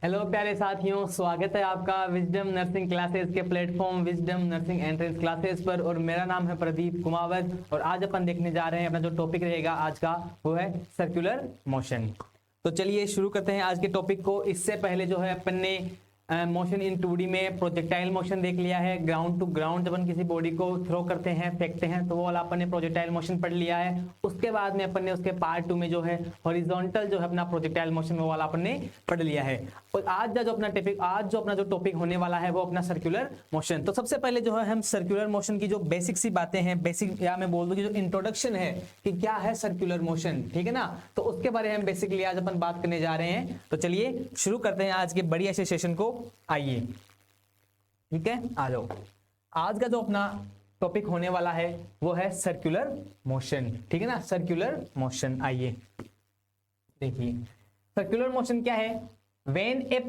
Hello प्यारे साथियों, स्वागत है आपका विजडम नर्सिंग क्लासेस के platform wisdom nursing entrance classes पर। और मेरा नाम है प्रदीप कुमावत और आज अपन देखने जा रहे हैं, अपना जो टॉपिक रहेगा आज का वो है सर्कुलर मोशन। तो चलिए शुरू करते हैं आज के टॉपिक को। इससे पहले जो है अपन ने मोशन इन 2D में प्रोजेक्टाइल मोशन देख लिया है। ग्राउंड टू ग्राउंड जब अपन किसी बॉडी को थ्रो करते हैं, फेंकते हैं, तो वो वाला अपन ने प्रोजेक्टाइल मोशन पढ़ लिया है। उसके बाद में अपन ने उसके पार्ट 2 में जो है हॉरिजॉन्टल जो है अपना प्रोजेक्टाइल मोशन वो वाला अपन ने पढ़ लिया है। और आज जो अपना जो टॉपिक होने वाला है वो अपना सर्कुलर मोशन। तो सबसे पहले जो है हम सर्कुलर मोशन की जो बेसिक सी बातें हैं, बेसिक या मैं बोल दूं कि जो इंट्रोडक्शन है कि क्या है सर्कुलर मोशन, ठीक है ना, तो उसके बारे में हम बेसिकली आज अपन बात करने जा रहे हैं। तो चलिए शुरू करते हैं आज के बढ़िया से सेशन को। आइए, ठीक है, आ जाओ। आज का जो अपना टॉपिक होने वाला है वो है सर्कुलर मोशन, ठीक है ना, सर्कुलर मोशन। आइए देखिए सर्कुलर मोशन क्या है। when a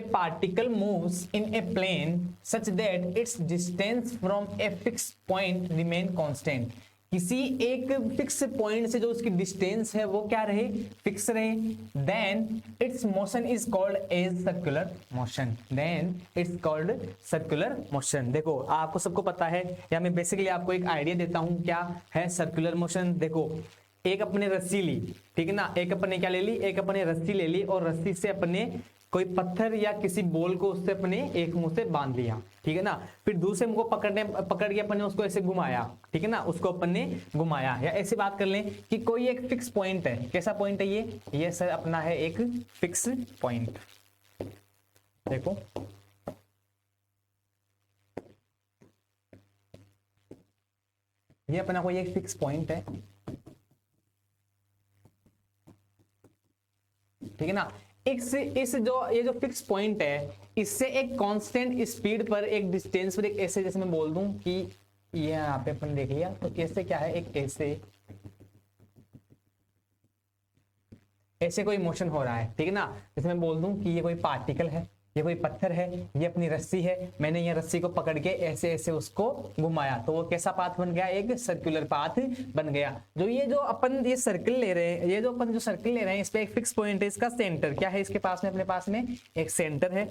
particle moves in a plane such that its distance from a fixed point remain constant, किसी एक फिक्स पॉइंट से जो उसकी डिस्टेंस है वो क्या रहे, फिक्स रहे, then its motion is called as circular motion. Then it's called circular motion. देखो आपको सबको पता है, या मैं बेसिकली आपको एक आइडिया देता हूं क्या है सर्कुलर मोशन। देखो एक अपने रस्सी ली, ठीक है ना, एक अपने क्या ले ली, एक अपने रस्सी ले ली और रस्सी से अपने कोई पत्थर या किसी बॉल को उससे अपने एक मुंह से बांध लिया, ठीक है ना। फिर दूसरे मुंह को पकड़ के अपन ने उसको ऐसे घुमाया, ठीक है ना, उसको अपन ने घुमाया। या ऐसी बात कर लें कि कोई एक फिक्स पॉइंट है। कैसा पॉइंट है ये सर अपना है एक फिक्स पॉइंट। देखो ये अपना कोई एक फिक्स पॉइंट है, ठीक है ना। इस जो ये जो फिक्स पॉइंट है, इससे एक कांस्टेंट स्पीड पर एक डिस्टेंस पर एक ऐसे, जैसे मैं बोल दूं कि ये यहाँ पे अपन देख लिया, तो कैसे क्या है, एक ऐसे कोई मोशन हो रहा है, ठीक है ना। जैसे मैं बोल दूं कि ये कोई पार्टिकल है, ये कोई पत्थर है, ये अपनी रस्सी है, मैंने ये रस्सी को पकड़ के ऐसे ऐसे उसको घुमाया, तो वो कैसा पाथ बन गया, एक सर्कुलर पाथ बन गया। जो अपन ये सर्कल ले रहे हैं, ये जो अपन जो सर्कल ले रहे हैं, इस पे एक फिक्स पॉइंट है, इसका सेंटर क्या है, इसके पास में अपने पास में एक सेंटर है।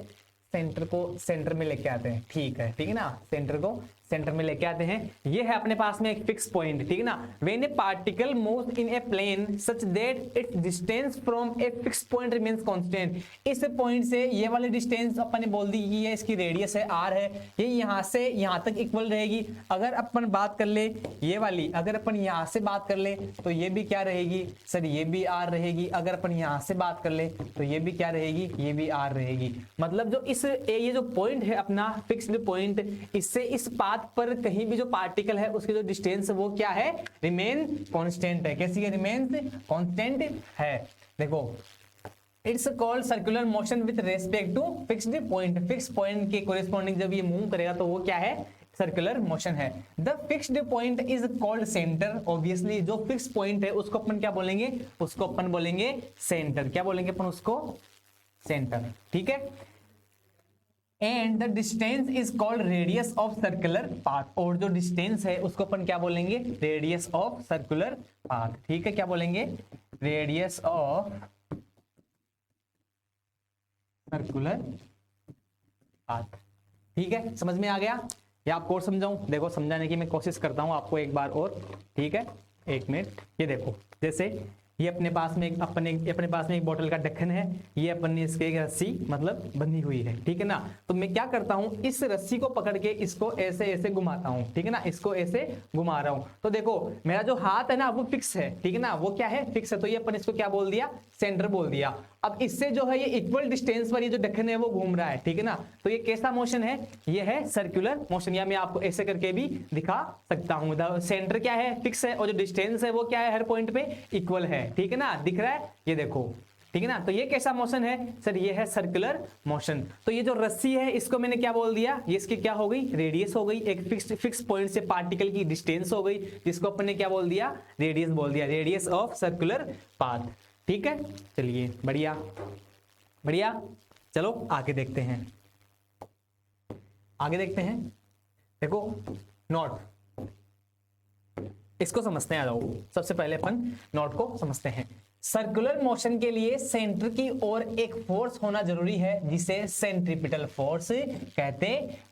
सेंटर को सेंटर में लेके आते हैं, ठीक है ना, सेंटर को सेंटर में लेके आते हैं। ये है अपने पास में एक फिक्स पॉइंट, ठीक है ना। When a particle moves in a plane such that its distance from a fix point remains constant, इस पॉइंट से ये वाली डिस्टेंस अपन ने बोल दी कि ये इसकी रेडियस है r है, ये यहां से यहां तक इक्वल रहेगी। अगर अपन बात कर ले ये वाली, अगर अपन यहां से बात कर ले तो ये भी क्या रहेगी सर, ये भी r रहेगी। अगर अपन यहां से बात कर ले तो ये भी क्या रहेगी, ये भी r रहेगी। मतलब जो ये जो पॉइंट है अपना फिक्स्ड पॉइंट, इससे इस पाथ पर कहीं भी जो पार्टिकल है उसकी जो डिस्टेंस वो क्या है, रिमेन कांस्टेंट है। कैसी है, रिमेन कांस्टेंट है। देखो it's called circular motion with respect to fixed point. Fix point के कोरिस्पॉन्डिंग जब ये मूव करेगा तो वो क्या है, सर्कुलर मोशन है। The fixed point is called centre. Obviously जो फिक्स पॉइंट है उसको अपन क्या बोलेंगे, उसको अपन बोलेंगे सेंटर। क्या बोलेंगे अपन उसको, सेंटर, ठीक है। And the distance is called radius of circular path. और जो डिस्टेंस है उसको अपन क्या बोलेंगे, रेडियस ऑफ सर्कुलर पाथ, ठीक है। क्या बोलेंगे, रेडियस ऑफ सर्कुलर पाथ, ठीक है। समझ में आ गया या आपको और समझाऊं? देखो समझाने की मैं कोशिश करता हूं आपको एक बार और, ठीक है, एक मिनट। ये देखो जैसे ये अपने पास में अपने पास में एक बोतल का ढक्कन है, ये अपन ने इसके एक रस्सी मतलब बंधी हुई है, ठीक है ना। तो मैं क्या करता हूं, इस रस्सी को पकड़ के इसको ऐसे ऐसे घुमाता हूं, ठीक है ना, इसको ऐसे घुमा रहा हूं। तो देखो मेरा जो हाथ है ना वो फिक्स है, ठीक है ना, वो क्या है, फिक्स है। तो ये अपन इसको क्या बोल दिया, सेंटर बोल दिया। अब इससे जो है ये इक्वल डिस्टेंस पर ये जो ढक्कन है वो घूम रहा है, ठीक है ना। तो ये कैसा मोशन है, ये है सर्कुलर मोशन। या मैं आपको ऐसे करके भी दिखा सकता हूं। सेंटर क्या है, फिक्स है, और जो डिस्टेंस है वो क्या है, हर पॉइंट पे इक्वल है, ठीक है ना, दिख रहा है, ये देखो, ठीक है ना। तो ये कैसा मोशन है सर, ये है सर्कुलर मोशन। तो ये जो रस्सी है इसको मैंने क्या बोल दिया, ये इसकी क्या हो गई, रेडियस हो गई। एक फिक्स पॉइंट से पार्टिकल की डिस्टेंस हो गई, जिसको अपन ने क्या बोल दिया, रेडियस बोल दिया, रेडियस ऑफ सर्कुलर पाथ, ठीक है। चलिए बढ़िया बढ़िया, चलो आगे देखते हैं, आगे देखते हैं। देखो नॉट, इसको समझते हैं। आ जाओ, सबसे पहले अपन नॉट को समझते हैं। सर्कुलर मोशन के लिए सेंटर की ओर एक फोर्स होना जरूरी है जिसे सेंट्रीपिटल फोर्स कहते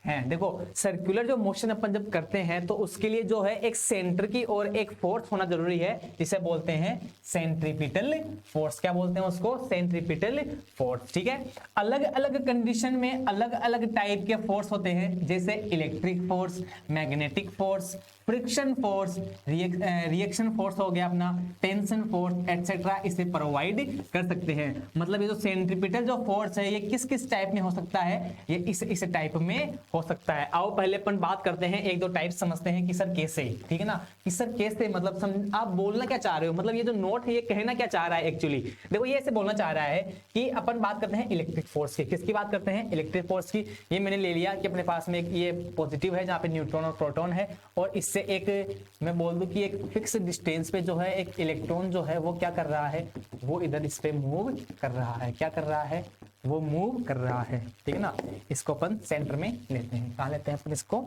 हैं। देखो सर्कुलर जो मोशन अपन जब करते हैं तो उसके लिए जो है एक सेंटर की ओर एक फोर्स होना जरूरी है जिसे बोलते हैं सेंट्रीपिटल फोर्स। क्या बोलते हैं उसको? Centripetal force. ठीक है, अलग अलग कंडीशन में अलग अलग टाइप के फोर्स होते हैं, जैसे electric force, magnetic force, friction force, reaction force हो गया अपना, टेंशन फोर्स एटसेट्रा, इसे प्रोवाइड कर सकते हैं। मतलब ये जो सेंट्रीपिटल जो फोर्स है ये किस किस टाइप में हो सकता है? ये इस टाइप में हो सकता है। आओ पहले अपन बात करते हैं, एक दो टाइप समझते हैं कि सर कैसे। ठीक है ना, कि सर कैसे मतलब आप बोलना क्या चाह रहे हो, मतलब ये जो नोट है ये कहना क्या चाह रहा है एक्चुअली। देखो ये ऐसे बोलना चाह रहा है कि अपन बात करते हैं इलेक्ट्रिक फोर्स की। किसकी बात करते हैं? इलेक्ट्रिक फोर्स की। ये मैंने ले लिया कि अपने पास में एक ये पॉजिटिव है जहां पे न्यूट्रॉन और प्रोटॉन है, और इससे एक मैं बोल दूं कि एक फिक्स डिस्टेंस पे जो है एक इलेक्ट्रॉन जो है वो क्या कर रहा है, वो इधर इस पे मूव कर रहा है। क्या कर रहा है? वो मूव कर रहा है। ठीक है ना, इसको अपन सेंटर में लेते हैं। कहां लेते हैं अपन इसको?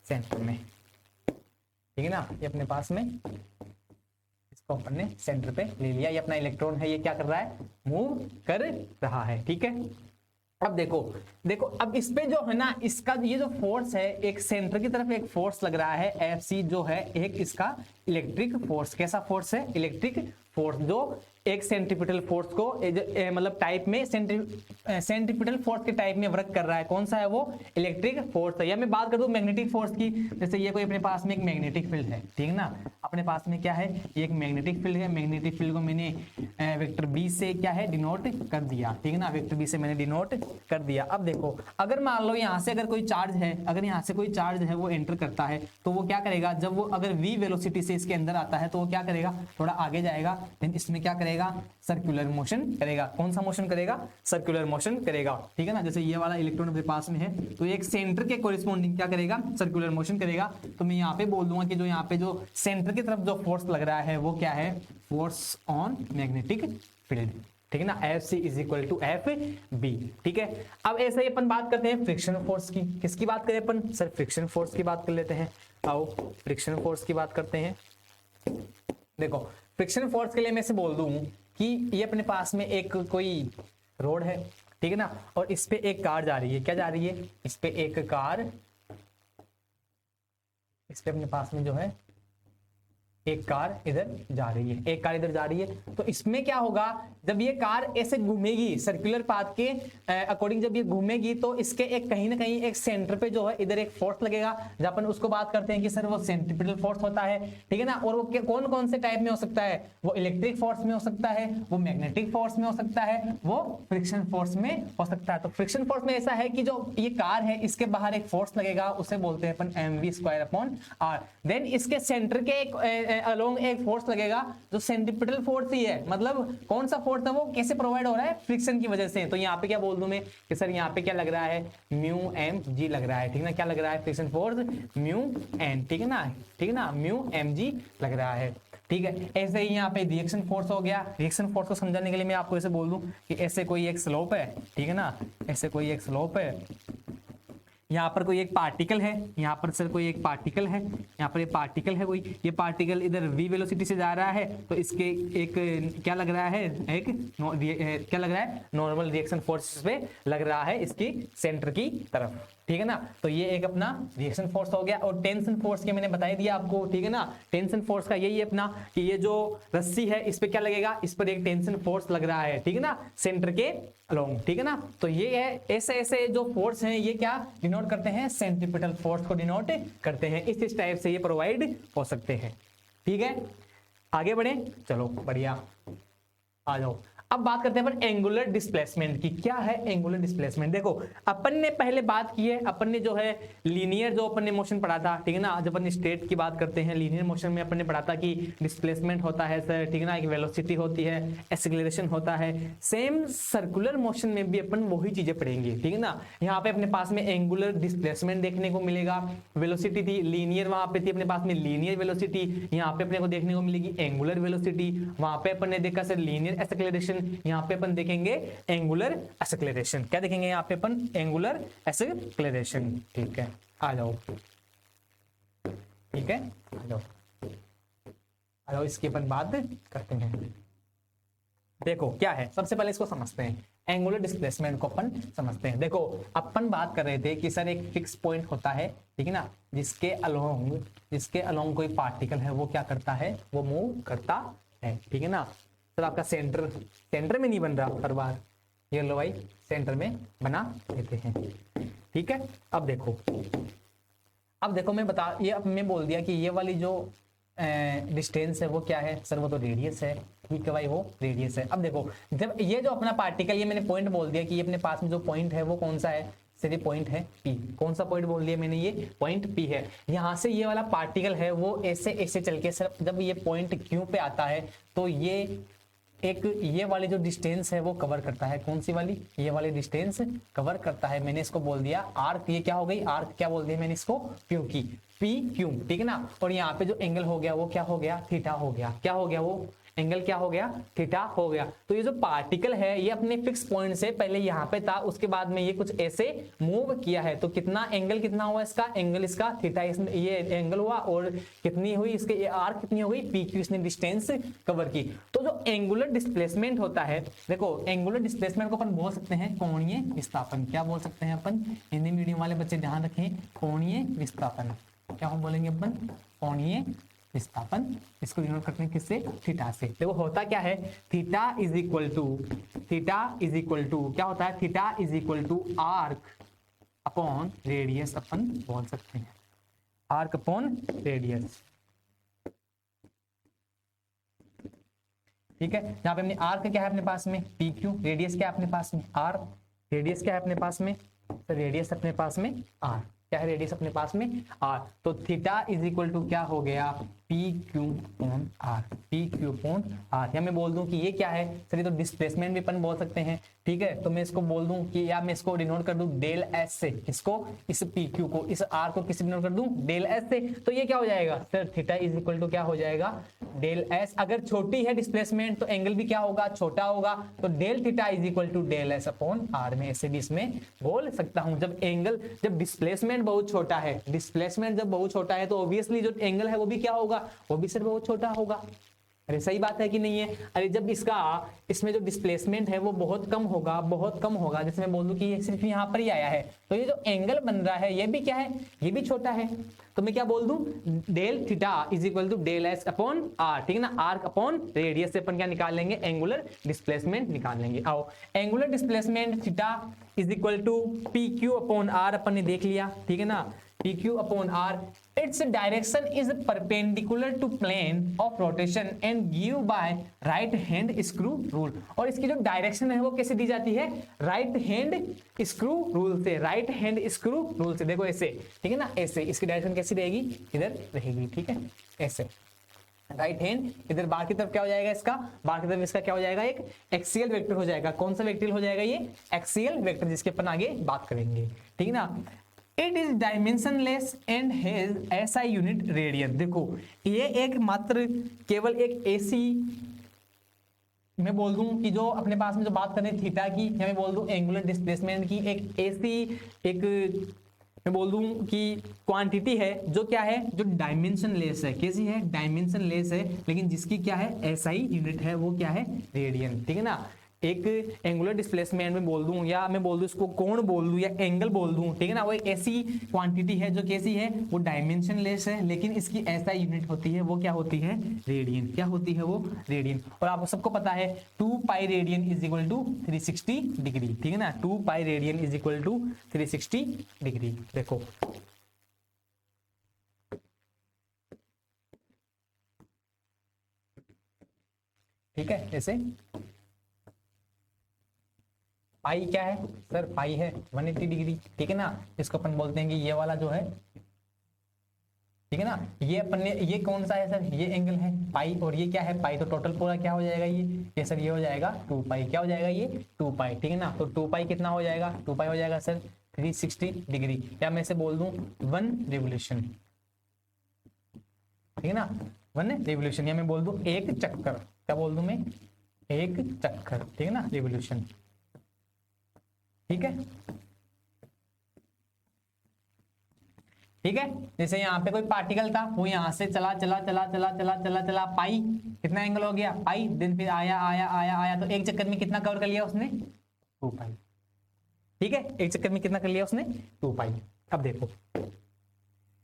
सेंटर में। ठीक है ना, ये अपने पास में इसको अपन ने सेंटर पे ले लिया। ये अपना इलेक्ट्रॉन है, ये क्या कर रहा है? मूव कर रहा है। ठीक है, अब देखो देखो अब इस पे जो है ना, इसका ये जो फोर्स है एक सेंटर की तरफ एक फोर्स लग रहा है एफ सी, जो है एक इसका इलेक्ट्रिक फोर्स। कैसा फोर्स है? इलेक्ट्रिक फोर्स, जो एक सेंट्रीपिटल फोर्स को मतलब टाइप में सेंट्रीपिटल फोर्स के टाइप में वर्क कर रहा है। कौन सा है वो? इलेक्ट्रिक फोर्स है। या मैं बात कर दूं मैग्नेटिक फोर्स की, जैसे ये कोई अपने पास में एक मैग्नेटिक फील्ड है। ठीक है ना, अपने पास में क्या है? ये एक मैग्नेटिक फील्ड है। मैग्नेटिक फील्ड को मैंने वेक्टर बी से क्या है? डिनोट कर दिया। ठीक है ना, वेक्टर बी से मैंने डिनोट कर दिया। अब देखो अगर मान लो यहाँ से अगर कोई चार्ज है, अगर यहाँ से कोई चार्ज है वो एंटर करता है तो वो क्या करेगा? जब वो अगर v वेलोसिटी से इसके अंदर आता है तो वो क्या करेगा? थोड़ा आगे जाएगा, देन इसमें क्या करेगा? सर्कुलर मोशन करेगा। कौन सा मोशन करेगा? सर्कुलर मोशन करेगा। ठीक है ना, जैसे ये वाला इलेक्ट्रॉन अपने पास में है तो एक सेंटर के कोरिस्पोंडिंग क्या करेगा? सर्कुलर मोशन करेगा। तो मैं यहाँ पे बोल दूंगा कि जो यहाँ पे जो सेंटर की तरफ जो फोर्स लग रहा है वो क्या है? Force on magnetic field. ठीक है ना, F C is equal to F B. ठीक है, अब ऐसे ही अपन बात करते हैं फ्रिक्शन फोर्स की। किसकी बात करें अपन? सर फ्रिक्शन फोर्स की बात कर लेते हैं। आओ फ्रिक्शन फोर्स की बात करते हैं। देखो फ्रिक्शन फोर्स के लिए मैं से बोल दूं कि ये अपने पास में एक कोई रोड है। ठीक है ना, और इस पे एक कार जा रही है। क्या जा रही है? इस पे एक कार, इस पे अपने पास में जो है एक कार इधर जा रही है, एक कार इधर जा रही है। तो इसमें क्या होगा? जब ये कार ऐसे घूमेगी सर्कुलर पाथ के अकॉर्डिंग, जब ये घूमेगी तो इसके एक कहीं ना कहीं एक सेंटर पे जो है इधर एक फोर्स लगेगा, जब अपन उसको बात करते हैं कि सर वो सेंट्रीपिटल फोर्स होता है। ठीक है ना, और वो कौन कौन से टाइप में हो सकता है? वो इलेक्ट्रिक फोर्स में हो सकता है, वो मैग्नेटिक फोर्स में हो सकता है, वो फ्रिक्शन फोर्स में हो सकता है। तो फ्रिक्शन फोर्स में ऐसा है कि जो ये कार है इसके बाहर एक फोर्स लगेगा, उसे बोलते हैं अपन mv²/r। देन इसके सेंटर के एक अलोंग एक फोर्स लगेगा जो सेंट्रीपिटल फोर्स ही है। मतलब कौन सा फोर्स है वो? कैसे प्रोवाइड हो रहा है? फ्रिक्शन की वजह से। तो यहाँ पे क्या बोल दूं मैं कि सर यहाँ पे क्या लग रहा है? म्यू एम जी लग रहा है। ठीक है ना, क्या लग रहा है? Friction force mu N. ठीक है ना, ठीक है ना, म्यू एम जी लग रहा है। ठीक है, ऐसे ही यहाँ पे रिएक्शन फोर्स हो गया। रिएक्शन फोर्स को समझाने के लिए मैं आपको ऐसे बोल दूं कि ऐसे कोई एक स्लोप है। ठीक है ना, ऐसे कोई एक स्लोप है, यहाँ पर कोई एक पार्टिकल है, यहाँ पर सर कोई एक पार्टिकल है, यहाँ पर ये पार्टिकल है कोई, ये पार्टिकल इधर v वेलोसिटी से जा रहा है तो इसके एक क्या लग रहा है? एक क्या लग रहा है? नॉर्मल रिएक्शन फोर्स पे लग रहा है इसकी सेंटर की तरफ। ठीक है ना, तो ये एक अपना रिएक्शन फोर्स हो गया। और टेंशन फोर्स के मैंने बता ही दिया आपको। ठीक है ना, टेंशन फोर्स का यही है अपना कि ये जो रस्सी है इस पे क्या लगेगा? इस पर एक टेंशन फोर्स लग रहा है। ठीक है ना, सेंटर के अलोंग। ठीक है ना, तो ये है ऐसे ऐसे जो फोर्स हैं ये क्या डिनोट करते हैं? सेंट्रीपिटल फोर्स को डिनोट करते हैं। इस टाइप से ये प्रोवाइड हो सकते हैं। ठीक है, आगे बढ़े, चलो बढ़िया, आ जाओ। अब बात करते हैं अपन एंगुलर डिस्प्लेसमेंट की। क्या है एंगुलर डिस्प्लेसमेंट? देखो अपन ने पहले बात की है, अपन ने जो है लीनियर जो अपन ने मोशन पढ़ा था। ठीक है ना, जब अपन स्टेट की बात करते हैं लीनियर मोशन में अपन ने पढ़ा था कि डिस्प्लेसमेंट होता है सर। ठीक है ना, एक वेलोसिटी होती है, एक्सेलरेशन होता है। सेम सर्कुलर मोशन में भी अपन वही चीजें पढ़ेंगे। ठीक है ना, यहाँ पे अपने पास में एंगुलर डिस्प्लेसमेंट देखने को मिलेगा। वेलोसिटी थी लीनियर, वहां पे थी अपने पास में लीनियर वेलोसिटी, यहाँ पे अपने को देखने को मिलेगी एंगुलर वेलोसिटी। वहां पे अपन ने देखा सर लीनियर एक्सेलरेशन, यहाँ पे अपन देखेंगे एंगुलर एक्सेलरेशन। क्या देखेंगे यहाँ पे अपन? Angular acceleration. ठीक है, आ जाओ। ठीक है, आ जाओ, आ जाओ, इसकी अपन बात करते हैं। देखो क्या है, सबसे पहले इसको समझते हैं, एंगुलर डिस्प्लेसमेंट को अपन समझते हैं। देखो अपन बात कर रहे थे कि सर एक फिक्स पॉइंट होता है, ठीक है ना, जिसके अलोंग कोई पार्टिकल है वो क्या करता है, वो मूव करता है, ठीक है ना। सर आपका सेंटर में नहीं बन रहा हर बार, ये लो भाई सेंटर में बना देते हैं, ठीक है। अब देखो मैं बोल दिया कि ये वाली जो डिस्टेंस है वो क्या है सर, वो तो रेडियस है, ठीक है भाई, वो रेडियस है। अब देखो जब ये जो अपना पार्टिकल, ये मैंने पॉइंट बोल दिया कि ये अपने पास में जो पॉइंट है वो कौन सा है सर, ये पॉइंट है पी। कौन सा पॉइंट बोल दिया मैंने, ये पॉइंट पी है। यहाँ से ये वाला पार्टिकल है वो ऐसे ऐसे चल के सर जब ये पॉइंट क्यू पे आता है तो ये वाली जो डिस्टेंस है वो कवर करता है। कौन सी वाली, ये वाली डिस्टेंस कवर करता है। मैंने इसको बोल दिया आर्क, ये क्या हो गई आर्क, क्या बोल दिया मैंने इसको, क्यू की, पी क्यू, ठीक है ना। और यहाँ पे जो एंगल हो गया वो क्या हो गया, थीटा हो गया। क्या हो गया, वो एंगल क्या हो गया, थीटा हो गया। तो ये जो पार्टिकल है ये अपने फिक्स पॉइंट से पहले यहाँ पे था, उसके बाद में ये कुछ ऐसे मूव किया है, तो कितना एंगल कितना हुआ इसका, एंगल इसका थीटा, ये एंगल हुआ, और कितनी हुई इसके, ये आर्क कितनी हो गई, पी क्यू, इसने डिस्टेंस कवर की। तो जो एंगुलर डिस्प्लेसमेंट होता है, देखो एंगुलर डिस्प्लेसमेंट को अपन बोल सकते हैं कोणीय विस्थापन। क्या बोल सकते हैं अपन, हिंदी मीडियम वाले बच्चे ध्यान रखें, कोणीय विस्थापन। क्या हम बोलेंगे अपन, कोणीय विस्थापन। इसको डिनोट करते हैं किससे, थीटा से। देखो होता क्या है, थीटा इज इक्वल टू क्या होता है, theta is equal to arc upon radius अपन बोल सकते हैं, आर्क अपॉन रेडियस, ठीक है। यहाँ पे हमने आर्क क्या है अपने पास में, पी क्यू, रेडियस क्या है अपने पास में, आर, रेडियस क्या है अपने पास में, तो रेडियस अपने पास में आर, क्या है रेडियस अपने पास में आर। तो थीटा इज इक्वल टू क्या हो गया, P Q upon R, P Q upon R. या मैं बोल दूं कि ये क्या है सर, ये तो डिस्प्लेसमेंट भी अपन बोल सकते हैं, ठीक है। तो मैं इसको बोल दूं कि, या मैं इसको डिनोट कर दूं डेल एस से, इसको, इस पी क्यू को, इस आर को किससे डिनोट कर दूं, डेल एस से। तो ये क्या हो जाएगा sir, theta is equal to क्या हो जाएगा, डेल एस। अगर छोटी है डिस्प्लेसमेंट तो एंगल भी क्या होगा, छोटा होगा, तो del theta is equal to del S upon R. में ऐसे भी इसमें बोल सकता हूं। जब डिस्प्लेसमेंट बहुत छोटा है, डिस्प्लेसमेंट जब बहुत छोटा है तो ऑब्वियसली जो एंगल है वो भी क्या होगा, वो भी सिर्फ बहुत छोटा होगा। अरे सही बात है कि नहीं है। अरे जब इसमें जो डिस्प्लेसमेंट है वो बहुत कम होगा, जैसे मैं बोल दूं कि ये सिर्फ यहाँ पर ही आया है, तो ये जो एंगल बन रहा है ये भी क्या है, ये भी छोटा है। तो मैं क्या बोल दूं, del theta is equal to del S upon are, ठीक है ना। आर्क अपॉन रेडियस से अपन क्या निकाल लेंगे, एंगुलर डिस्प्लेसमेंट निकाल लेंगे। आओ, angular displacement theta is equal to P Q upon R अपन ने देख लिया, ठीक है ना, P Q upon R. Its direction is perpendicular to plane of rotation and give by right hand screw rule। और इसकी जो डायरेक्शन है वो कैसे दी जाती है, राइट हैंड स्क्रू रूल से, राइट हैंड स्क्रू रूल से। देखो ऐसे, ठीक है ना, ऐसे इसकी डायरेक्शन कैसी रहेगी, इधर रहेगी, ठीक है, ऐसे राइट हैंड, इधर बाहर की तरफ क्या हो जाएगा इसका, बाहर की तरफ इसका क्या हो जाएगा, एक एक्सियल वेक्टर हो जाएगा। कौन सा वेक्टर हो जाएगा, ये एक्सियल वेक्टर, जिसके अपन आगे बात करेंगे, ठीक है ना। It is dimensionless and has SI unit radian. देखो ये एक मात्र केवल एक ऐसी, मैं बोल दूं कि जो अपने पास में जो बात करें थीटा की, या मैं बोल दूं एंगुलर डिस्प्लेसमेंट की, एक ऐसी एक मैं बोल दूं कि क्वांटिटी है जो क्या है, जो डायमेंशनलेस है। कैसी है, डायमेंशनलेस है, लेकिन जिसकी क्या है, एसआई यूनिट है, वो क्या है, रेडियन, ठीक है ना। एक एंगुलर डिस्प्लेसमेंट में बोल दूं, या मैं बोल दूं इसको कोण बोल दूं या एंगल बोल दूं, ठीक है ना, वो एक ऐसी क्वांटिटी है जो कैसी है, वो डायमेंशनलेस है, लेकिन इसकी ऐसा यूनिट होती है, वो क्या होती है, रेडियन। क्या होती है वो, रेडियन। और आपको सबको पता है 2 pi radian is equal to 360 degree, ठीक है ना, 2 pi radian is equal to 360 degree. देखो ठीक है, ऐसे पाई क्या है सर, पाई है 180 डिग्री, ठीक है ना। इसको अपन बोलते हैं कि ये वाला जो है, ठीक है ना, ये अपन ने, ये कौन सा है सर, ये एंगल है पाई, और ये क्या है, पाई। तो टोटल पूरा क्या हो जाएगा, ये सर ये हो जाएगा 2 पाई। क्या हो जाएगा, ये 2 पाई, ठीक है ना। तो 2 पाई कितना हो जाएगा, 2 पाई हो जाएगा सर 360 डिग्री, या मैं से बोल दूं 1 रिवोल्यूशन, ठीक है ना, 1 रिवोल्यूशन, या मैं बोल दूं एक चक्कर। क्या बोल दूं मैं, एक चक्कर, ठीक है ना, रिवोल्यूशन, ठीक है। ठीक है, जैसे यहाँ पे कोई पार्टिकल था, वो यहाँ से चला चला चला चला चला चला चला पाई, कितना एंगल हो गया पाई, देन फिर आया आया आया आया, तो एक चक्कर में कितना कवर कर लिया उसने, 2 पाई। ठीक है, एक चक्कर में कितना कर लिया उसने, 2 पाई। अब देखो,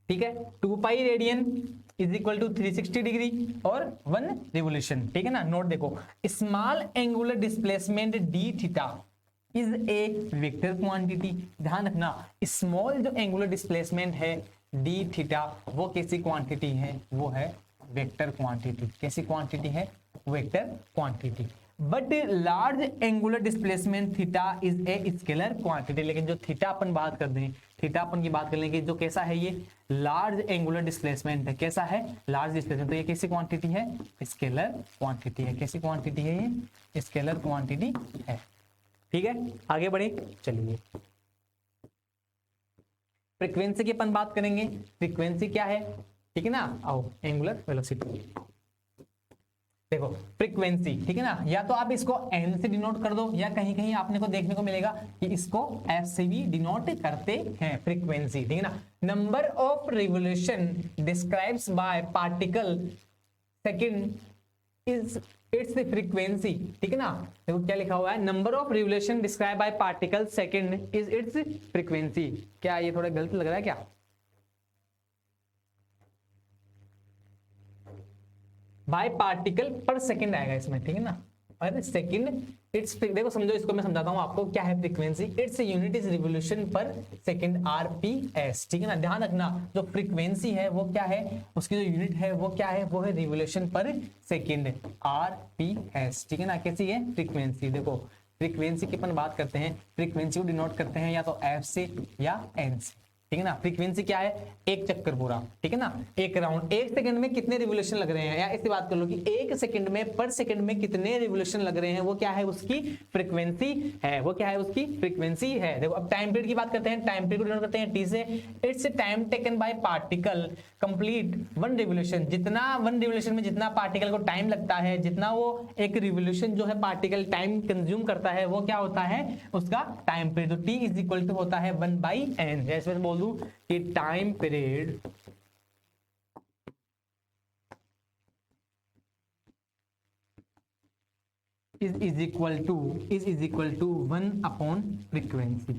ठीक है, 2 pi radian is equal to 360 degree और 1 रिवोल्यूशन। ठीक है ना, नोट देखो, small angular displacement d theta is a vector quantity. ध्यान रखना, स्मॉल जो एंगुलर डिस्प्लेसमेंट है डी थीटा, वो कैसी क्वांटिटी है, वो है वेक्टर क्वांटिटी। कैसी क्वांटिटी है, vector quantity. But large angular displacement theta is a scalar quantity. लेकिन जो थीटा अपन बात कर दें, थीटा अपन की बात कर लेंगे, जो कैसा है, ये लार्ज एंगुलर डिस्प्लेसमेंट है। कैसा है, लार्ज डिस्प्लेसमेंट, तो ये कैसी क्वांटिटी है, स्केलर क्वांटिटी है। कैसी क्वांटिटी है, ये स्केलर क्वांटिटी है। ठीक है, आगे बढ़े, चलिए फ्रीक्वेंसी की अपन बात करेंगे। फ्रीक्वेंसी क्या है, ठीक है ना, आओ, एंगुलर वेलोसिटी। देखो फ्रीक्वेंसी, ठीक है ना, या तो आप इसको एन से डिनोट कर दो, या कहीं कहीं आपने को देखने को मिलेगा कि इसको एफ से भी डिनोट करते हैं फ्रीक्वेंसी। ठीक है ना, number of revolution describes by particle second is its frequency. ठीक है ना, देखो क्या लिखा हुआ है, number of revolution describe by particle second is its frequency. क्या ये थोड़ा गलत लग रहा है क्या, बाय पार्टिकल पर सेकंड आएगा इसमें। ठीक है ना, अरे सेकंड इट्स, देखो समझो, इसको मैं समझाता हूं आपको क्या है frequency. Its unit is revolution per second, RPS. ठीक है ना, ध्यान रखना, जो फ्रीक्वेंसी है वो क्या है, उसकी जो यूनिट है वो क्या है, वो है रिवोल्यूशन पर सेकंड, आरपीएस। ठीक है ना, कैसी है फ्रीक्वेंसी। देखो फ्रीक्वेंसी की अपन बात करते हैं, फ्रीक्वेंसी को डिनोट करते हैं या तो एफ से या एन से। ठीक है ना, फ्रीक्वेंसी क्या है, एक चक्कर पूरा। ठीक है ना, एक राउंड, एक सेकंड में कितने रिवोल्यूशन लग रहे हैं, या इससे बात कर लो कि एक सेकंड में, पर सेकंड में कितने रिवोल्यूशन लग रहे हैं, वो क्या है, उसकी फ्रीक्वेंसी है। वो क्या है, उसकी फ्रीक्वेंसी है। देखो अब टाइम पीरियड की बात करते हैं, टाइम पीरियड को डिनोट करते हैं टी से। It's time taken by particle complete 1 revolution. जितना 1 रिवोल्यूशन में जितना पार्टिकल को टाइम लगता है, जितना वो एक रिवोल्यूशन जो है पार्टिकल टाइम कंज्यूम करता है, वो क्या होता है, उसका टाइम पीरियड। तो टी इज इक्वल टू होता है 1/n। जैसे बोल दूं कि time period is equal to 1/फ्रीक्वेंसी।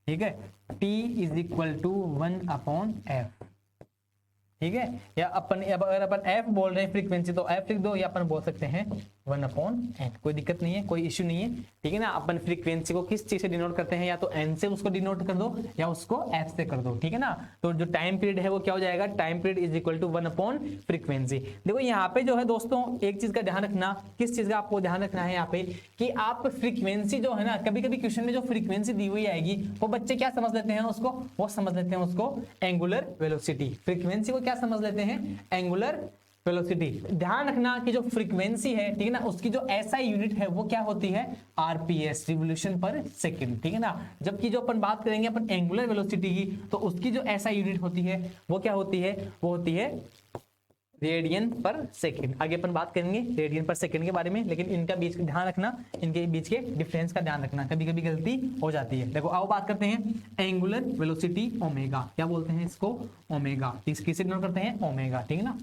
ठीक है, T is equal to 1/f। ठीक है, या अपन अगर अपन f बोल रहे हैं फ्रीक्वेंसी, तो f लिख दो, या अपन बोल सकते हैं 1/n। कोई दिक्कत नहीं है, कोई इश्यू नहीं है। ठीक है ना, अपन फ्रीक्वेंसी को किस चीज से डिनोट करते हैं, या तो n से उसको डिनोट कर दो, या उसको f से कर दो। ठीक है ना, तो जो टाइम पीरियड है वो क्या हो जाएगा, time period is equal to 1/फ्रीक्वेंसी। देखो यहाँ पे जो है दोस्तों, एक चीज का ध्यान रखना, किस चीज का आपको ध्यान रखना है यहाँ पे, कि आप फ्रीक्वेंसी जो है ना, कभी कभी क्वेश्चन में जो फ्रीक्वेंसी दी हुई आएगी, वो बच्चे क्या समझ लेते हैं उसको, वो समझ लेते हैं उसको एंगुलर वेलोसिटी। फ्रीक्वेंसी को क्या समझ लेते हैं, एंगुलर वेलोसिटी। ध्यान रखना कि जो फ्रीक्वेंसी है, ठीक है ना, उसकी जो एसआई यूनिट है वो क्या होती है, आरपीएस, रिवोल्यूशन पर सेकंड। ठीक है ना, जबकि जो अपन बात करेंगे अपन एंगुलर वेलोसिटी की, तो उसकी जो एसआई यूनिट होती है वो क्या होती है, वो होती है रेडियन पर सेकंड। आगे अपन बात करेंगे रेडियन पर सेकंड के बारे में, लेकिन इनका बीच का ध्यान रखना, इनके बीच के डिफरेंस का ध्यान रखना, कभी कभी गलती हो जाती है। देखो आओ बात करते हैं एंगुलर वेलोसिटी ओमेगा। क्या बोलते हैं इसको, ओमेगा। किससे डिनोट करते हैं, ओमेगा। ठीक है ना,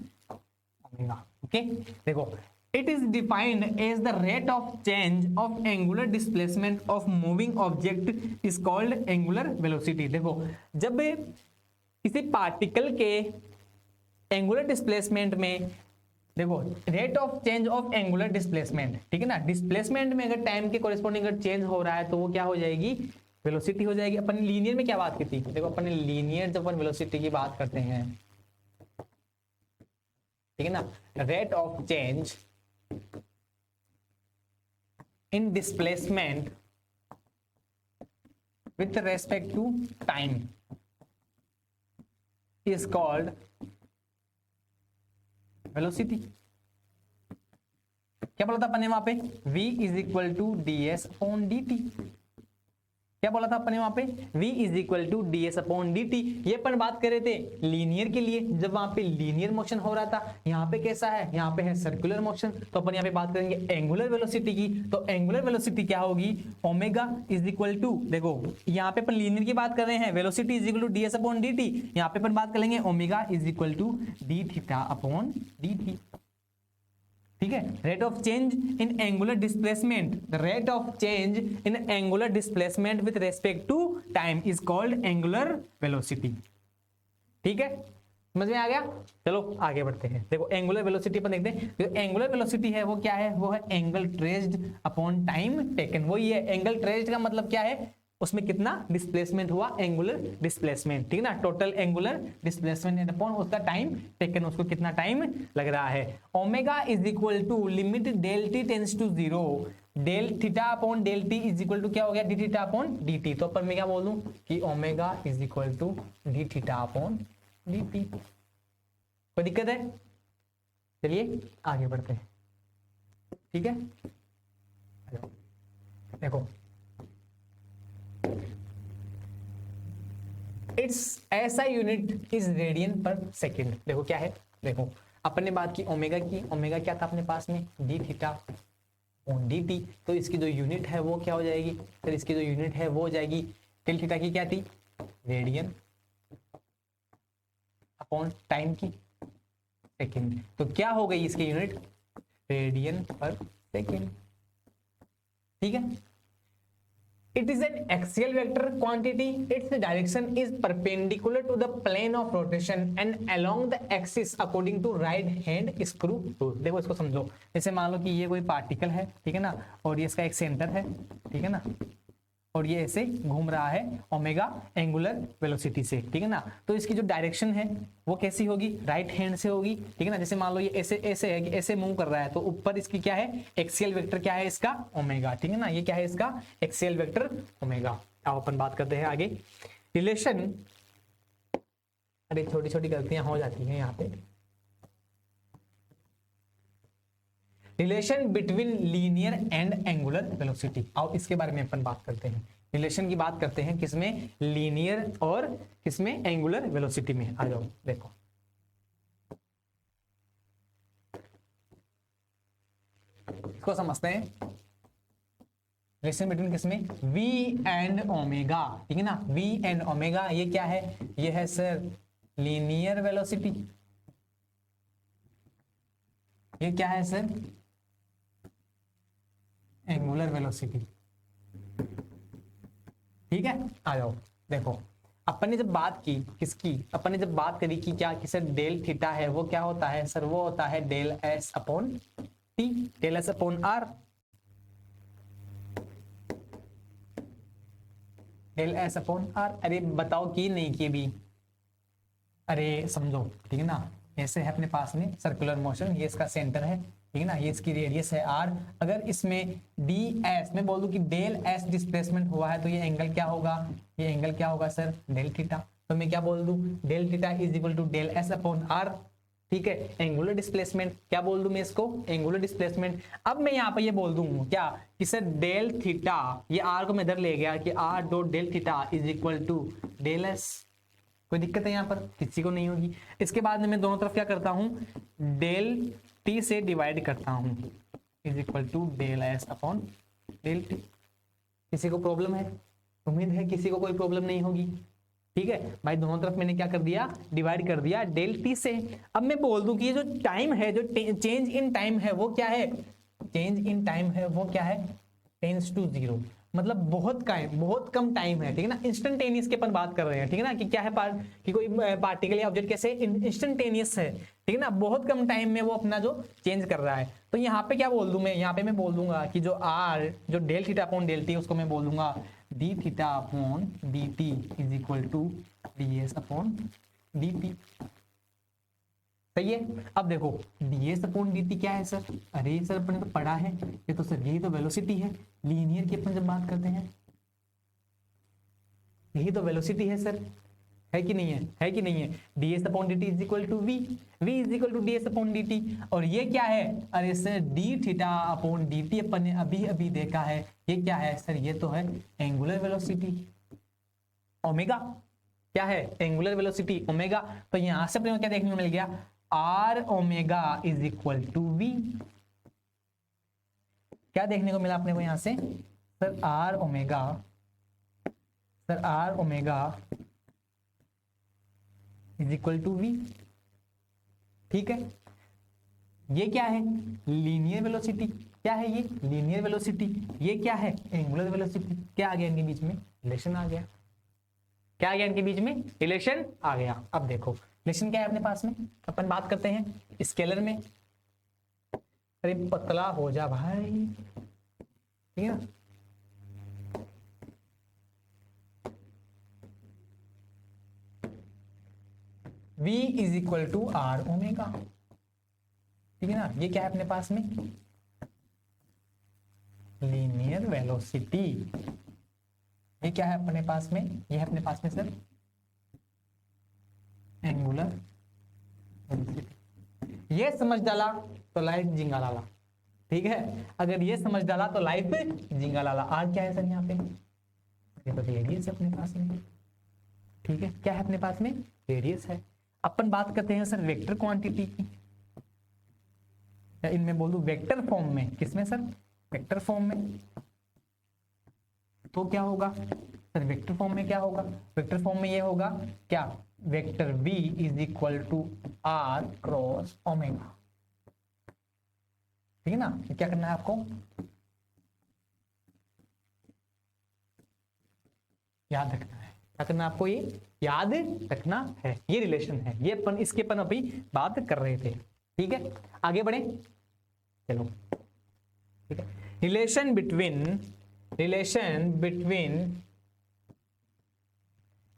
ओमेगा। ओके, देखो it is defined as the rate of change of angular displacement of moving object is called angular velocity. देखो जब किसी पार्टिकल के एंगुलर डिस्प्लेसमेंट में, देखो rate of change of angular displacement, ठीक है ना, डिस्प्लेसमेंट में अगर टाइम के कोरिस्पोंडिंग अगर चेंज हो रहा है, तो वो क्या हो जाएगी, वेलोसिटी हो जाएगी। अपन लीनियर में क्या बात की थी, देखो अपन लीनियर जब अपन वेलोसिटी की बात करते हैं, ठीक है ना, rate of change in displacement with respect to time is called velocity. क्या बोला था अपन ने वहां पे, v is equal to ds on dt। क्या बोला था अपने वहां पे v is equal to d s upon D t. ये अपन बात कर रहे थे लीनियर के लिए, जब वहां पे लीनियर मोशन हो रहा था। यहाँ पे कैसा है, यहाँ पे है सर्कुलर मोशन, तो अपन यहाँ पे बात करेंगे एंगुलर वेलोसिटी की। तो एंगुलर वेलोसिटी क्या होगी, ओमेगा इज इक्वल टू, देखो यहाँ पे अपन लीनियर की बात कर रहे हैं, velocity is equal to d s upon D t. यहाँ पे अपन बात करेंगे omega is equal to d theta upon D T. ठीक है, rate of change in angular displacement, the rate of change in angular displacement with respect to time is called angular velocity. ठीक है, समझ में आ गया। चलो आगे बढ़ते हैं। देखो एंगुलर वेलोसिटी अपन देखते हैं। जो एंगुलर वेलोसिटी है वो क्या है, वो है angle traced upon time taken. वो ये एंगल ट्रेस्ड का मतलब क्या है, उसमें कितना डिस्प्लेसमेंट हुआ, एंगुलर डिस्प्लेसमेंट, ठीक है ना, टोटल एंगुलर डिस्प्लेसमेंट अपॉन उसका टाइम टेकन, उसको कितना टाइम लग रहा है। Omega is equal to limit del T tends to zero, del theta upon del T is equal to क्या हो गया, d theta upon D t. तो अपन मैं क्या बोल दूं कि omega is equal to d theta upon D t. कोई दिक्कत है, चलिए आगे बढ़ते हैं। ठीक है, देखो इट्स ऐसा यूनिट इज रेडियन पर सेकेंड। देखो क्या है, देखो अपन ने बात की ओमेगा की, ओमेगा क्या था अपने पास में, D theta on D t. तो इसकी जो यूनिट है वो क्या हो जाएगी, फिर इसकी जो यूनिट है वो हो जाएगी टेल थीटा की क्या थी, रेडियन अपॉन टाइम की सेकेंड। तो क्या हो गई इसकी यूनिट, रेडियन पर सेकेंड। ठीक है, it is an axial vector quantity, its direction is perpendicular to the plane of rotation and along the axis according to right hand screw rule। देखो इसको समझो, जैसे मान लो कि ये कोई पार्टिकल है, ठीक है ना, और ये इसका एक सेंटर है, ठीक है ना, और ये ऐसे घूम रहा है ओमेगा एंगुलर वेलोसिटी से, ठीक है ना। तो इसकी जो डायरेक्शन है वो कैसी होगी, राइट हैंड से होगी, ठीक है ना। जैसे मान लो ये ऐसे ऐसे है कि ऐसे मूव कर रहा है, तो ऊपर इसकी क्या है, एक्सियल वेक्टर क्या है इसका, ओमेगा, ठीक है ना। ये क्या है इसका एक्सियल वेक्टर ओमेगा। अब अपन बात करते हैं आगे रिलेशन। अरे छोटी छोटी गलतियां हो जाती हैं यहाँ पे। Relation between linear and angular velocity, आओ इसके बारे में अपन बात करते हैं। रिलेशन की बात करते हैं किसमें, लीनियर और किसमें, एंगुलर वेलोसिटी में। आ जाओ देखो, इसको समझते हैं। रिलेशन बिटवीन किसमें, v एंड ओमेगा, ठीक है ना। v एंड ओमेगा ये क्या है, ये है सर लीनियर वेलोसिटी। ये क्या है सर, एंगुलर वेलोसिटी। ठीक है, आ जाओ देखो, अपन ने जब बात की किसकी, अपन ने जब बात करी कि क्या कि सर डेल थीटा है वो क्या होता है सर, वो होता है del S upon t, del S upon r, del S upon r. अरे बताओ की नहीं की भी, अरे समझो, ठीक है ना। ऐसे है अपने पास में सर्कुलर मोशन, ये इसका सेंटर है, ठीक है ना, ये इसकी रेडियस है आर। अगर इसमें डी एस मैं बोल दूं कि डेल एस डिस्प्लेसमेंट हुआ है, तो ये एंगल क्या होगा, ये एंगल क्या होगा सर, डेल थीटा। तो मैं क्या बोल दूं, del theta is equal to del S upon are. ठीक है, एंगुलर डिस्प्लेसमेंट क्या बोल दूं मैं इसको, एंगुलर डिस्प्लेसमेंट। अब मैं यहाँ पे ये बोल दूं क्या कि सर डेल थीटा, ये आर को मैं इधर ले गया कि r dot del theta is equal to del s. कोई दिक्कत है यहाँ पर, किसी को नहीं होगी। इसके बाद में मैं दोनों तरफ क्या करता हूँ, डेल टी से डिवाइड करता हूँ, is equal to del S upon del t. किसी को प्रॉब्लम है, उम्मीद है किसी को कोई प्रॉब्लम नहीं होगी। ठीक है भाई, दोनों तरफ मैंने क्या कर दिया, डिवाइड कर दिया डेल टी से। अब मैं बोल दूं कि ये जो टाइम है, जो चेंज इन टाइम है वो क्या है, चेंज इन टाइम है वो क्या है, टेंस टू जीरो। मतलब बहुत कम टाइम है, ठीक है ना। इंस्टेंटेनियस की अपन बात कर रहे हैं, ठीक है ना, कि क्या है कि कोई पार्टिकल या ऑब्जेक्ट कैसे इंस्टेंटेनियस है, ठीक है ना, बहुत कम टाइम में वो अपना जो चेंज कर रहा है। तो यहाँ पे क्या बोल दूं मैं, यहाँ पे मैं बोल दूंगा कि जो आर, जो del theta upon del t, उसको मैं बोल दूंगा d theta upon D t is equal to d s upon D t. सही है। अब देखो d s upon D t क्या है सर, अरे सर अपन ने तो पढ़ा है ये, तो सर यही तो वेलोसिटी है लीनियर की अपन जब बात करते हैं, यही तो वेलोसिटी है सर। है कि नहीं है, है कि नहीं है। ds upon dt is equal to v, v is equal to ds upon dt। और ये क्या है, अरे sir d theta upon dt अपन ने अभी अभी देखा है, ये क्या है सर, ये तो है एंगुलर वेलोसिटी ओमेगा। क्या है, एंगुलर वेलोसिटी ओमेगा। तो यहां से अपने को क्या देखने को मिल गया, r omega is equal to v। क्या देखने को मिला अपने को यहां से, sir r omega, sir r omega is equal to v। ठीक है, ये क्या है, लीनियर वेलोसिटी। क्या है ये, लीनियर वेलोसिटी। ये क्या है, एंगुलर वेलोसिटी। क्या आ गया इनके बीच में, रिलेशन आ गया। क्या आ गया इनके बीच में, रिलेशन आ गया। अब देखो रिलेशन क्या है अपने पास में, अपन बात करते हैं स्केलर में। अरे पतला हो जा भाई, ठीक है ना। v is equal to r omega, ठीक है ना। ये क्या है अपने पास में, लीनियर वेलोसिटी। ये क्या है अपने पास में, ये है अपने पास में सर एंगुलर वेलोसिटी। ये समझ डाला तो लाइफ जिंगा लाला, ठीक है। अगर ये समझ डाला तो लाइफ जिंगा लाला। आर क्या है सर यहाँ पे, ये तो रेडियस है अपने पास में, ठीक है। क्या है अपने पास में, रेडियस है। अपन बात करते हैं सर वेक्टर क्वांटिटी की, या इनमें बोल दूं वेक्टर फॉर्म में। किसमें सर, वेक्टर फॉर्म में। तो क्या होगा सर, वेक्टर फॉर्म में क्या होगा, वेक्टर फॉर्म में ये होगा क्या, vector v is equal to r cross omega, ठीक है ना। क्या करना है आपको, याद रखना है। क्या करना है आपको, ये याद रखना है। ये रिलेशन है, ये अपन इसके अपन अभी बात कर रहे थे, ठीक है। आगे बढ़े, चलो ठीक है। Relation between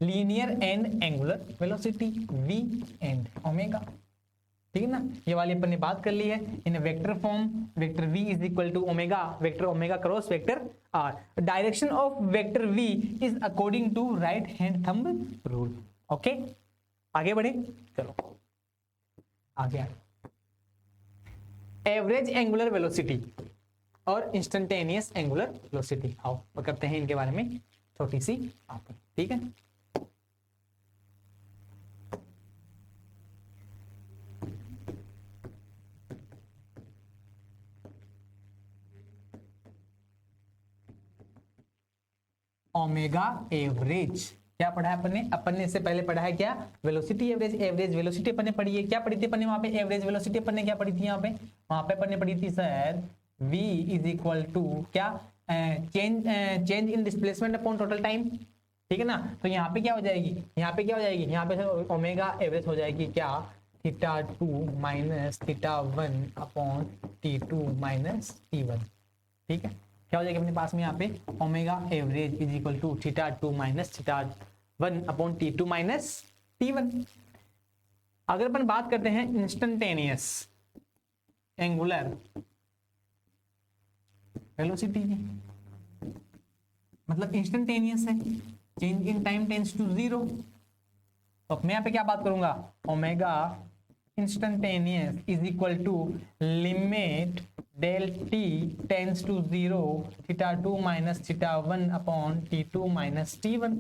linear and angular velocity v and omega, ठीक है ना। ये वाली अपन ने बात कर ली है in vector form. Vector v is equal to omega, vector omega cross vector r। Direction of vector v is according to right hand thumb rule. Okay, आगे बढ़े, चलो आगे। एवरेज एंगुलर वेलोसिटी और इंस्टेंटेनियस एंगुलर वेलोसिटी, आओ करते हैं इनके बारे में छोटी सी बात, ठीक है। ओमेगा एवरेज क्या पढ़ा है अपन ने इससे पहले पढ़ा है क्या, वेलोसिटी एवरेज। एवरेज वेलोसिटी अपन ने पढ़ी है, क्या पढ़ी थी अपन ने वहां पे, एवरेज वेलोसिटी अपन ने क्या पढ़ी थी यहाँ पे, वहां पे अपन ने पढ़ी थी sir v is equal to क्या, change in displacement upon total time, ठीक है ना। तो यहाँ पे क्या हो जाएगी, यहाँ पे क्या हो जाएगी, यहाँ पे ओमेगा एवरेज हो जाएगी क्या, theta 2 minus theta 1 upon t2 minus t1, ठीक है। क्या हो जाएगा अपने पास में यहाँ पे, omega average is equal to theta 2 minus theta 1 upon t2 minus t1। अगर अपन बात करते हैं इंस्टेंटेनियस एंगुलर वेलोसिटी की, मतलब इंस्टेंटेनियस है, change in time tends to 0। तो मैं यहाँ पे क्या बात करूंगा, omega instantaneous is equal to limit del t tends to 0 theta 2 minus theta 1 upon t2 minus t1।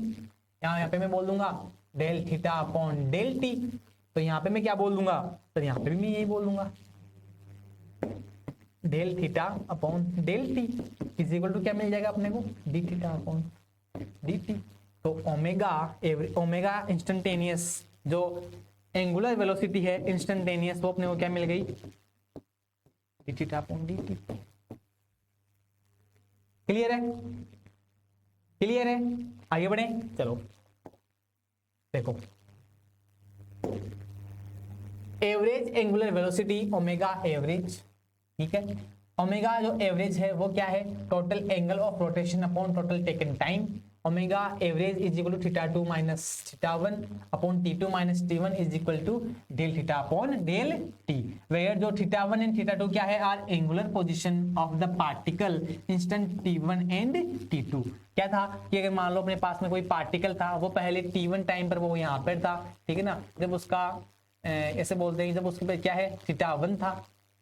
यहाँ पे मैं बोल दूंगा del theta upon del t. तो यहाँ पे मैं क्या बोल दूंगा, तो यहाँ पे भी मैं यही बोल दूंगा del theta upon del T is equal to क्या मिल जाएगा अपने को, d theta upon D t. तो ओमेगा इंस्टेंटेनियस जो एंगुलर वेलोसिटी है इंस्टेंटेनियस, वो अपने को क्या मिल गई, d theta upon D t. Clear है, क्लियर है, आगे बढ़े, चलो देखो। Average angular velocity omega average, ठीक है। ओमेगा जो एवरेज है वो क्या है, total angle of rotation upon total taken time. Omega average is equal to theta 2 minus theta 1 upon T2 minus T1 is equal to del theta upon del T, where जो theta 1 and theta 2 क्या है, are angular position of the particle instant T1 and T2। क्या था कि अगर मान लो अपने पास में कोई पार्टिकल था, वो पहले T1 टाइम पर वो यहाँ पर था, ठीक है ना, जब उसका ऐसे बोलते हैं जब उसके पे क्या है थीटा 1 था,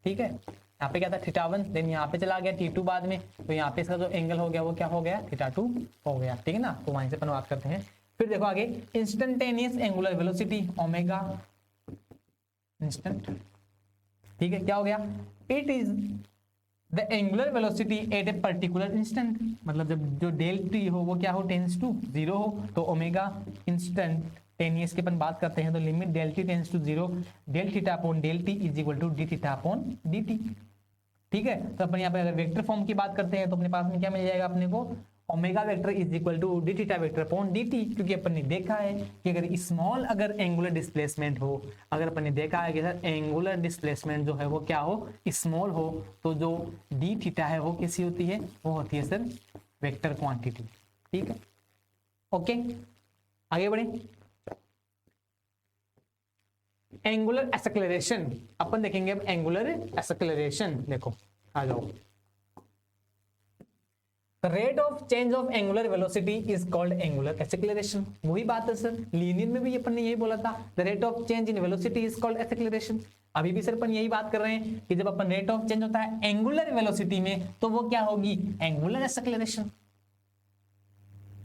ठीक है, यहाँ पे क्या था थीटा 1, देन यहाँ पे चला गया T2 बाद में, तो यहाँ पे इसका जो एंगल हो गया वो क्या हो गया, थीटा 2 हो गया, ठीक है ना। तो वहीं से अपन बात करते हैं। फिर देखो आगे, instantaneous angular velocity omega instant, ठीक है, क्या हो गया, it is the angular velocity at a particular instant, मतलब जब जो डेल टी हो वो क्या हो, टेंस टू 0 हो, तो ओमेगा इंस्टेंटेनियस की अपन बात करते हैं तो limit del T tends to 0 del theta upon del T is equal to d theta upon D T, ठीक है। तो अपन यहाँ पे अगर वेक्टर फॉर्म की बात करते हैं तो अपने पास में क्या मिल जाएगा अपने को, omega vector is equal to d theta vector upon D t, क्योंकि अपन ने देखा है कि अगर स्मॉल अगर एंगुलर डिस्प्लेसमेंट हो, अगर अपन ने देखा है कि सर एंगुलर डिस्प्लेसमेंट जो है वो क्या हो, स्मॉल हो, तो जो डी थीटा है वो कैसी होती है, वो होती है सर वेक्टर क्वांटिटी, ठीक है। ओके, आगे बढ़े। एंगुलर एक्सेलरेशन अपन देखेंगे अब, एंगुलर एक्सेलरेशन देखो, आ जाओ। The rate of change of angular velocity is called angular acceleration। वही बात है सर, लीनियर में भी अपन ने यही बोला था, the rate of change in velocity is called acceleration। अभी भी सर अपन यही बात कर रहे हैं कि जब अपन रेट ऑफ चेंज होता है एंगुलर वेलोसिटी में तो वो क्या होगी, एंगुलर एक्सेलरेशन,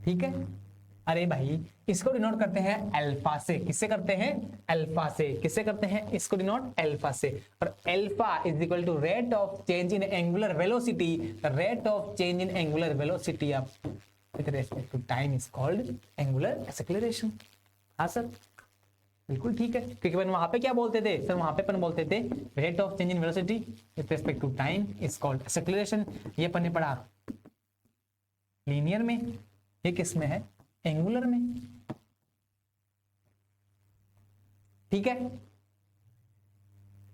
ठीक है। अरे भाई इसको डिनोट करते हैं अल्फा से, किससे करते हैं, अल्फा से, किससे करते हैं, इसको डिनोट अल्फा से, और alpha is equal to rate of change in angular velocity, rate of change in angular velocity of with respect to time is called angular acceleration. हाँ सर बिल्कुल ठीक है, क्योंकि अपन वहां पे क्या बोलते थे सर, वहां पे अपन बोलते थे rate of change in velocity with respect to time is called acceleration. ये अपन ने पढ़ा लीनियर में, ये किस में है, एंगुलर में, ठीक है।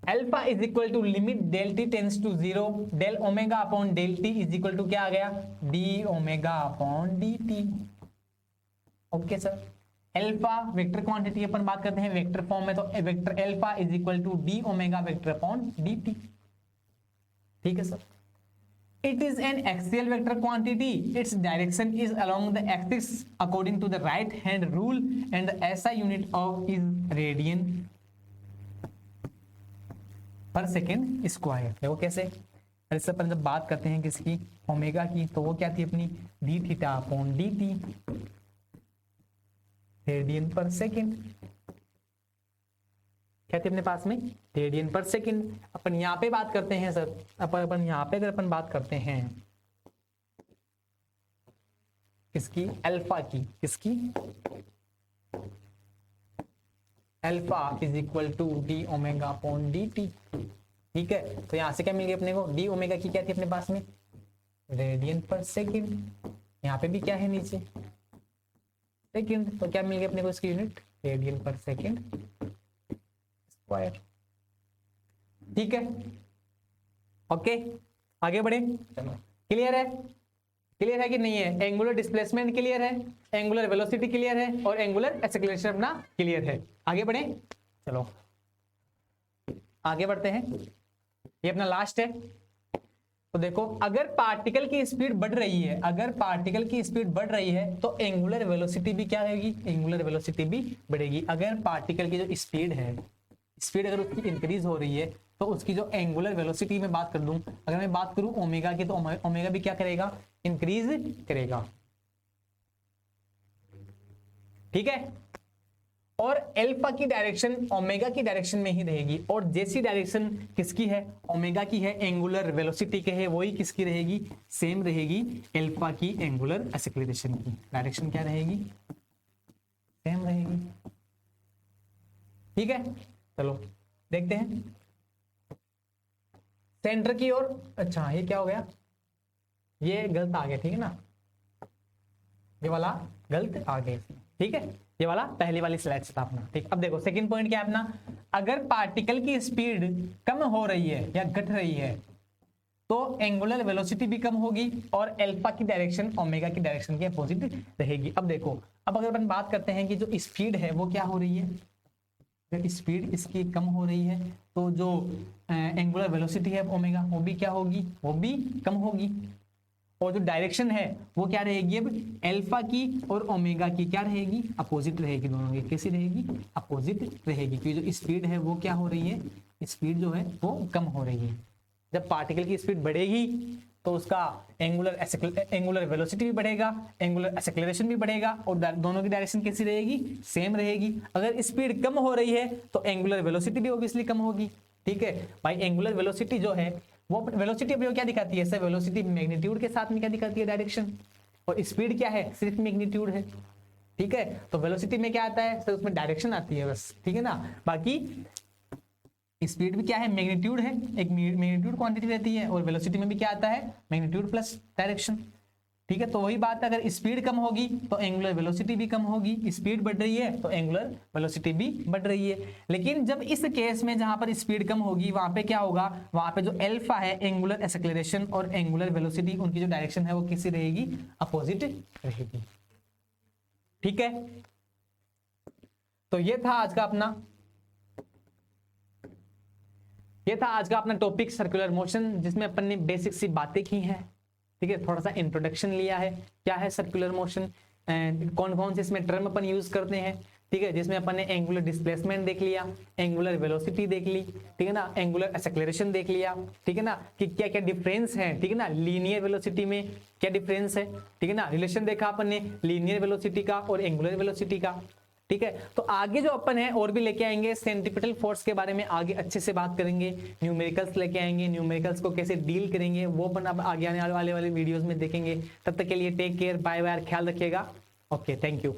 Alpha is equal to limit del T tends to 0 del omega upon del T is equal to क्या आ गया, D omega upon D T. Okay sir, alpha vector quantity अपन बात करते हैं वेक्टर फॉर्म में, तो vector alpha is equal to D omega vector upon D T, ठीक है sir. It is an axial vector quantity. Its direction is along the axis according to the right hand rule and the SI unit of is radian per second square। देखो कैसे, इससे अपन जब बात करते हैं किसकी, ओमेगा की, तो वो क्या थी अपनी D theta upon D T radian पर सेकेंड, क्या थी अपने पास में, रेडियन पर सेकेंड। अपन यहाँ पे बात करते हैं सर, अपन यहाँ पे अगर अपन बात करते हैं किसकी, अल्फा की, किसकी, alpha is equal to D omega upon D T, ठीक है। तो यहाँ से क्या मिल गया अपने को, डी ओमेगा की क्या थी अपने पास में, रेडियन पर सेकेंड, यहाँ पे भी क्या है नीचे सेकेंड, तो क्या मिल गया अपने को इसकी यूनिट, रेडियन पर सेकेंड स्क्वायर, ठीक है। ओके आगे बढ़े, क्लियर है, क्लियर है कि नहीं है, एंगुलर डिस्प्लेसमेंट क्लियर है, एंगुलर वेलोसिटी क्लियर है, और एंगुलर एक्सेलरेशन अपना क्लियर है। आगे बढ़े, चलो आगे बढ़ते हैं, ये अपना लास्ट है। तो देखो अगर पार्टिकल की स्पीड बढ़ रही है, अगर पार्टिकल की स्पीड बढ़ रही है तो एंगुलर वेलोसिटी भी क्या रहेगी, एंगुलर वेलोसिटी भी बढ़ेगी। अगर पार्टिकल की जो स्पीड है, स्पीड अगर उसकी इंक्रीज हो रही है तो उसकी जो एंगुलर वेलोसिटी में बात कर दूं, अगर मैं बात करूं ओमेगा की, तो ओमेगा भी क्या करेगा, इंक्रीज करेगा, ठीक है। और अल्फा की डायरेक्शन ओमेगा की डायरेक्शन में ही रहेगी, और जैसी डायरेक्शन किसकी है, ओमेगा की है, एंगुलर वेलोसिटी के है, वही किसकी रहेगी, सेम रहेगी अल्फा की एंगुलर एक्सेलरेशन की डायरेक्शन क्या रहेगी, सेम रहेगी, ठीक है। चलो देखते हैं सेंटर की ओर। अच्छा ये क्या हो गया, ये गलत आ गया, ठीक है ना, ये वाला गलत आ गया, ठीक है, ये वाला पहली वाली स्लाइड से था अपना, ठीक। अब देखो सेकंड पॉइंट क्या है अपना, अगर पार्टिकल की स्पीड कम हो रही है या घट रही है तो एंगुलर वेलोसिटी भी कम होगी और अल्फा की डायरेक्शन ओमेगा की डायरेक्शन के अपोजिट रहेगी। अब देखो, अब अगर अपन बात करते हैं कि जो स्पीड है वो क्या हो रही है, अगर स्पीड इसकी कम हो रही है तो जो एंगुलर वेलोसिटी है ओमेगा वो भी क्या होगी, वो भी कम होगी। और जो डायरेक्शन है वो क्या रहेगी, अब अल्फा की और ओमेगा की क्या रहेगी, अपोजिट रहेगी, दोनों की कैसी रहेगी, अपोजिट रहेगी, क्योंकि जो स्पीड है वो क्या हो रही है, स्पीड जो है वो कम हो रही है। जब पार्टिकल की स्पीड बढ़ेगी तो उसका एंगुलर वेलोसिटी भी बढ़ेगा, एंगुलर एक्सेलरेशन भी बढ़ेगा, और दोनों की डायरेक्शन कैसी रहेगी, सेम रहेगी। अगर स्पीड कम हो रही है तो एंगुलर वेलोसिटी भी ऑब्वियसली कम होगी। ठीक है भाई, एंगुलर वेलोसिटी जो है वो वेलोसिटी अपनी क्या दिखाती है, सर वेलोसिटी मैग्नीट्यूड के साथ में क्या दिखाती है, डायरेक्शन, और स्पीड क्या है, सिर्फ मैग्नीट्यूड है। ठीक है, तो वेलोसिटी में क्या आता है सर, उसमें डायरेक्शन आती है बस, ठीक है ना। बाकी स्पीड भी क्या है, मैग्नीट्यूड है, एक मैग्नीट्यूड क्वांटिटी रहती है, और वेलोसिटी में भी क्या आता है, मैग्नीट्यूड प्लस डायरेक्शन। ठीक है, तो वही बात है, अगर स्पीड कम होगी तो एंगुलर वेलोसिटी भी कम होगी, स्पीड बढ़ रही है तो एंगुलर वेलोसिटी भी बढ़ रही है। लेकिन जब इस केस में जहां पर स्पीड कम होगी वहां पे क्या होगा, वहां पे जो अल्फा है, एंगुलर एक्सेलरेशन और एंगुलर वेलोसिटी, उनकी जो डायरेक्शन है वो कैसी रहेगी, अपोजिट रहेगी। ठीक है, तो ये था आज का अपना टॉपिक सर्कुलर मोशन, जिसमें अपन ने बेसिक सी बातें की हैं। ठीक है, थोड़ा सा इंट्रोडक्शन लिया है, क्या है सर्कुलर मोशन, कौन कौन से इसमें टर्म अपन यूज करते हैं। ठीक है, जिसमें अपन ने एंगुलर डिस्प्लेसमेंट देख लिया, एंगुलर वेलोसिटी देख ली, ठीक है ना, एंगुलर एक्सेलरेशन देख लिया, ठीक है ना, कि क्या क्या डिफरेंस है, ठीक है ना, लीनियर वेलोसिटी में क्या डिफरेंस है, ठीक है ना, रिलेशन देखा अपन ने लीनियर वेलोसिटी का और एंगुलर वेलोसिटी का। ठीक है, तो आगे जो अपन है और भी लेके आएंगे, सेंट्रीपिटल फोर्स के बारे में आगे अच्छे से बात करेंगे, न्यूमेरिकल्स लेके आएंगे, न्यूमेरिकल्स को कैसे डील करेंगे वो अपन अब आगे आने वाले वीडियोस में देखेंगे। तब तक के लिए टेक केयर, बाय बाय, ख्याल रखिएगा। Okay, thank you.